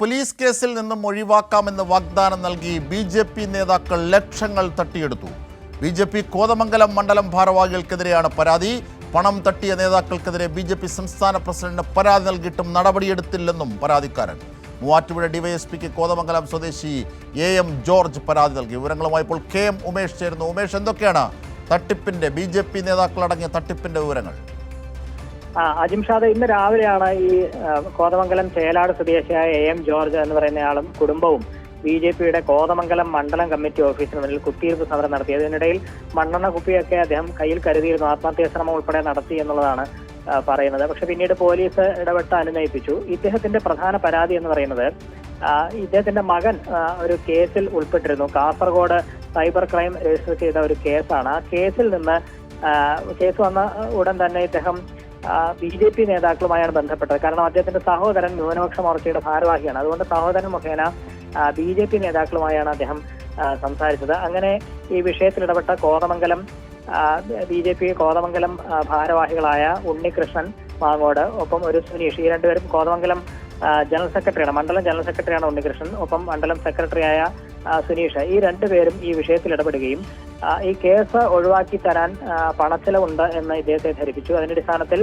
Police കേസിൽ നിന്നും ഒഴിവാക്കാമെന്ന് വാഗ്ദാനം നൽകി ബി.ജെ.പി. നേതാക്കൾ ലക്ഷങ്ങൾ തട്ടിയെടുത്തു. ബി.ജെ.പി. കോതമംഗലം മണ്ഡലം ഭാരവാഹികൾക്കെതിരെയാണ് പരാതി. പണം തട്ടിയ നേതാക്കൾക്കെതിരെ ബി.ജെ.പി. സംസ്ഥാന പ്രസിഡന്റിന് പരാതി നൽകിയിട്ടും നടപടിയെടുത്തില്ലെന്നും പരാതിക്കാരൻ. മൂവാറ്റുപുഴ ഡിവൈഎസ്പിക്ക് കോതമംഗലം സ്വദേശി എം ജോർജ് പരാതി നൽകി. വിവരങ്ങളുമായി ഇപ്പോൾ കെ.എം. ഉമേഷ് ചേരുന്നു. ഉമേഷ്, എന്തൊക്കെയാണ് തട്ടിപ്പിന്റെ ബി.ജെ.പി. നേതാക്കളടങ്ങിയ തട്ടിപ്പിന്റെ വിവരങ്ങൾ? അജിംഷാദ്, ഇന്ന് രാവിലെയാണ് ഈ കോതമംഗലം ചേലാട് സ്വദേശിയായ എം ജോർജ് എന്ന് പറയുന്നയാളും കുടുംബവും ബി.ജെ.പിയുടെ കോതമംഗലം മണ്ഡലം കമ്മിറ്റി ഓഫീസിന് മുന്നിൽ കുത്തിയിരിപ്പ് സമരം നടത്തിയത്. ഇതിനിടയിൽ മണ്ണെണ്ണ കുപ്പിയൊക്കെ അദ്ദേഹം കയ്യിൽ കരുതിയിരുന്നു. ആത്മഹത്യാ ശ്രമം ഉൾപ്പെടെ നടത്തി എന്നുള്ളതാണ് പറയുന്നത്. പക്ഷെ പിന്നീട് പോലീസ് ഇടപെട്ട് അനുനയിപ്പിച്ചു. ഇദ്ദേഹത്തിന്റെ പ്രധാന പരാതി എന്ന് പറയുന്നത് ഇദ്ദേഹത്തിന്റെ മകൻ ഒരു കേസിൽ ഉൾപ്പെട്ടിരുന്നു. കാസർഗോഡ് സൈബർ ക്രൈം രജിസ്റ്റർ ചെയ്ത ഒരു കേസാണ്. ആ കേസിൽ നിന്ന് കേസ് വന്ന ഉടൻ തന്നെ ഇദ്ദേഹം ബി.ജെ.പി. നേതാക്കളുമായാണ് ബന്ധപ്പെട്ടത്. കാരണം അദ്ദേഹത്തിന്റെ സഹോദരൻ ന്യൂനപക്ഷ മോർച്ചയുടെ ഭാരവാഹിയാണ്. അതുകൊണ്ട് സഹോദരൻ മുഖേന ബി.ജെ.പി. നേതാക്കളുമായാണ് അദ്ദേഹം സംസാരിച്ചത്. അങ്ങനെ ഈ വിഷയത്തിൽ ഇടപെട്ട കോതമംഗലം ബി.ജെ.പി. കോതമംഗലം ഭാരവാഹികളായ ഉണ്ണികൃഷ്ണൻ മാങ്ങോട്, ഒപ്പം ഒരു സുനീഷ്, ഈ രണ്ടുപേരും കോതമംഗലം ജനറൽ സെക്രട്ടറിയാണ്, മണ്ഡലം ജനറൽ സെക്രട്ടറിയാണ് ഉണ്ണികൃഷ്ണൻ, ഒപ്പം മണ്ഡലം സെക്രട്ടറിയായ സുനീഷ്, ഈ രണ്ടുപേരും ഈ വിഷയത്തിൽ ഇടപെടുകയും ഈ കേസ് ഒഴിവാക്കി തരാൻ പണച്ചെലവുണ്ട് എന്ന് ഇദ്ദേഹത്തെ ധരിപ്പിച്ചു. അതിന്റെ അടിസ്ഥാനത്തിൽ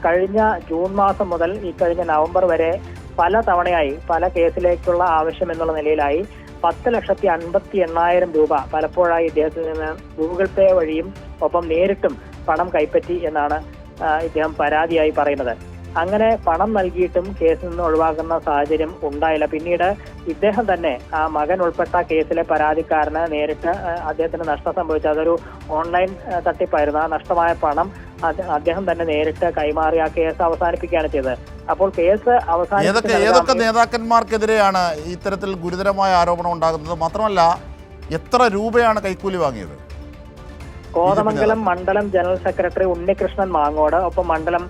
കഴിഞ്ഞ ജൂൺ മാസം മുതൽ ഈ കഴിഞ്ഞ നവംബർ വരെ പല തവണയായി പല കേസിലേക്കുള്ള ആവശ്യം എന്നുള്ള നിലയിലായി 10,50,80,000 രൂപ പലപ്പോഴായി ഇദ്ദേഹത്തിൽ നിന്ന് ഗൂഗിൾ പേ വഴിയും ഒപ്പം നേരിട്ടും പണം കൈപ്പറ്റി എന്നാണ് ഇദ്ദേഹം പരാതിയായി പറയുന്നത്. അങ്ങനെ പണം നൽകിയിട്ടും കേസിൽ നിന്ന് ഒഴിവാക്കുന്ന സാഹചര്യം ഉണ്ടായില്ല. പിന്നീട് ഇദ്ദേഹം തന്നെ ആ മകൻ ഉൾപ്പെട്ട കേസിലെ പരാതിക്കാരന് നേരിട്ട് അദ്ദേഹത്തിന് നഷ്ടം സംഭവിച്ചു. അതൊരു ഓൺലൈൻ തട്ടിപ്പായിരുന്നു. ആ നഷ്ടമായ പണം അദ്ദേഹം തന്നെ നേരിട്ട് കൈമാറി ആ കേസ് അവസാനിപ്പിക്കുകയാണ് ചെയ്തത്. അപ്പോൾ കേസ് ഏതൊക്കെ നേതാക്കന്മാർക്കെതിരെയാണ് ഇത്തരത്തിൽ ഗുരുതരമായ ആരോപണം ഉണ്ടാകുന്നത്? മാത്രമല്ല, എത്ര രൂപയാണ് കൈക്കൂലി വാങ്ങിയത്? കോതമംഗലം മണ്ഡലം ജനറൽ സെക്രട്ടറി ഉണ്ണികൃഷ്ണൻ മാങ്ങോട്, ഒപ്പം മണ്ഡലം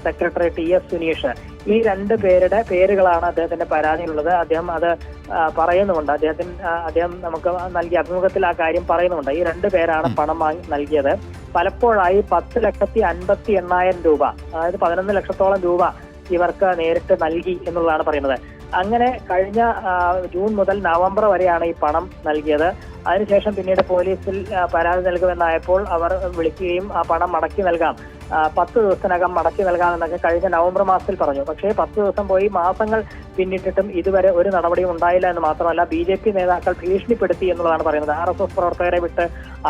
സെക്രട്ടറി ടി.എസ്. സുനീഷ്, ഈ രണ്ടു പേരുടെ പേരുകളാണ് അദ്ദേഹത്തിന്റെ പരാതിയിലുള്ളത്. അദ്ദേഹം അത് പറയുന്നുമുണ്ട്. അദ്ദേഹം നമുക്ക് നൽകിയ അഭിമുഖത്തിൽ ആ കാര്യം പറയുന്നുമുണ്ട്. ഈ രണ്ടു പേരാണ് പണം വാങ്ങി നൽകിയത്. പലപ്പോഴായി 10,50,80,000 രൂപ, അതായത് 11 ലക്ഷത്തോളം രൂപ ഇവർക്ക് നേരിട്ട് നൽകി എന്നുള്ളതാണ് പറയുന്നത്. അങ്ങനെ കഴിഞ്ഞ ജൂൺ മുതൽ നവംബർ വരെയാണ് ഈ പണം നൽകിയത്. അതിനുശേഷം പിന്നീട് പോലീസിൽ പരാതി നൽകുമെന്നായപ്പോൾ അവർ വിളിക്കുകയും ആ പണം മടക്കി നൽകാം, 10 ദിവസത്തിനകം മടക്കി നൽകാമെന്നൊക്കെ കഴിഞ്ഞ നവംബർ മാസത്തിൽ പറഞ്ഞു. പക്ഷേ 10 ദിവസം പോയി, മാസങ്ങൾ പിന്നിട്ടിട്ടും ഇതുവരെ ഒരു നടപടിയും ഉണ്ടായില്ല എന്ന് മാത്രമല്ല, ബി.ജെ.പി. നേതാക്കൾ ഭീഷണിപ്പെടുത്തി എന്നുള്ളതാണ് പറയുന്നത്. RSS പ്രവർത്തകരെ വിട്ട്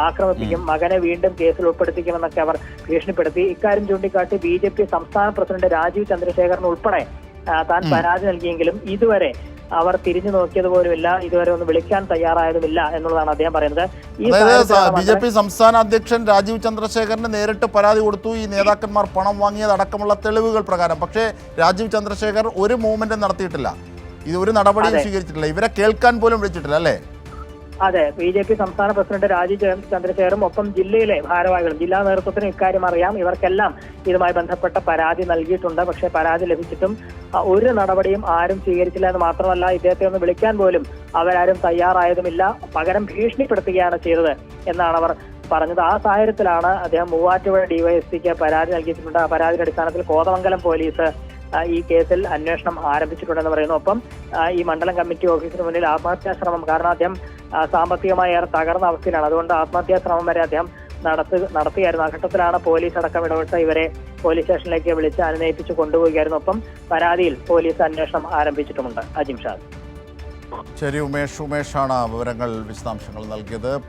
ആക്രമിപ്പിക്കും, മകനെ വീണ്ടും കേസിൽ ഉൾപ്പെടുത്തിക്കുമെന്നൊക്കെ അവർ ഭീഷണിപ്പെടുത്തി. ഇക്കാര്യം ചൂണ്ടിക്കാട്ടി ബി.ജെ.പി. സംസ്ഥാന പ്രസിഡന്റ് രാജീവ് ചന്ദ്രശേഖരൻ ഉൾപ്പെടെ താൻ പരാതി നൽകിയെങ്കിലും ഇതുവരെ അവർ തിരിഞ്ഞു നോക്കിയതുപോലുമില്ല, ഇതുവരെ ഒന്ന് വിളിക്കാൻ തയ്യാറായതുമില്ല എന്നുള്ളതാണ് അദ്ദേഹം പറയുന്നത്. ബി.ജെ.പി. സംസ്ഥാന അധ്യക്ഷൻ രാജീവ് ചന്ദ്രശേഖരന് നേരിട്ട് പരാതി കൊടുത്തു, ഈ നേതാക്കന്മാർ പണം വാങ്ങിയതടക്കമുള്ള തെളിവുകൾ പ്രകാരം. പക്ഷേ രാജീവ് ചന്ദ്രശേഖർ ഒരു മൂവ്മെന്റും നടത്തിയിട്ടില്ല, ഇത് ഒരു നടപടിയും സ്വീകരിച്ചിട്ടില്ല, ഇവരെ കേൾക്കാൻ പോലും വിളിച്ചിട്ടില്ല, അല്ലേ? അതെ, ബി.ജെ.പി. സംസ്ഥാന പ്രസിഡന്റ് രാജീവ് ചന്ദ്രശേഖറും ഒപ്പം ജില്ലയിലെ ഭാരവാഹികളും, ജില്ലാ നേതൃത്വത്തിന് ഇക്കാര്യം അറിയാം. ഇവർക്കെല്ലാം ഇതുമായി ബന്ധപ്പെട്ട പരാതി നൽകിയിട്ടുണ്ട്. പക്ഷേ പരാതി ലഭിച്ചിട്ടും ഒരു നടപടിയും ആരും സ്വീകരിച്ചില്ല എന്ന് മാത്രമല്ല, ഇദ്ദേഹത്തെ ഒന്ന് വിളിക്കാൻ പോലും അവരാരും തയ്യാറായതുമില്ല. പകരം ഭീഷണിപ്പെടുത്തുകയാണ് ചെയ്തത് എന്നാണ് അവർ പറഞ്ഞത്. ആ സാഹചര്യത്തിലാണ് അദ്ദേഹം മൂവാറ്റുപുഴ ഡിവൈഎസ്പിക്ക് പരാതി നൽകിയിട്ടുണ്ട്. ആ പരാതിയുടെ അടിസ്ഥാനത്തിൽ കോതമംഗലം പോലീസ് ഈ കേസിൽ അന്വേഷണം ആരംഭിച്ചിട്ടുണ്ടെന്ന് പറയുന്നു. ഒപ്പം ഈ മണ്ഡലം കമ്മിറ്റി ഓഫീസിന് മുന്നിൽ ആത്മഹത്യാ ശ്രമം, കാരണം അദ്ദേഹം സാമ്പത്തികമായി ഏറെ തകർന്ന അവസ്ഥയിലാണ്, അതുകൊണ്ട് ആത്മഹത്യാ ശ്രമം വരെ അദ്ദേഹം നടത്തിയായിരുന്നു. ആ ഘട്ടത്തിലാണ് പോലീസ് അടക്കം ഇടപെട്ട് ഇവരെ പോലീസ് സ്റ്റേഷനിലേക്ക് വിളിച്ച് അനുനയിപ്പിച്ച് കൊണ്ടുപോവുകയായിരുന്നു. ഒപ്പം പരാതിയിൽ പോലീസ് അന്വേഷണം ആരംഭിച്ചിട്ടുമുണ്ട്. അജിംഷാദ്. ശരി, ഉമേഷാണ് വിവരങ്ങൾ, വിശദാംശങ്ങൾ നൽകിയത്.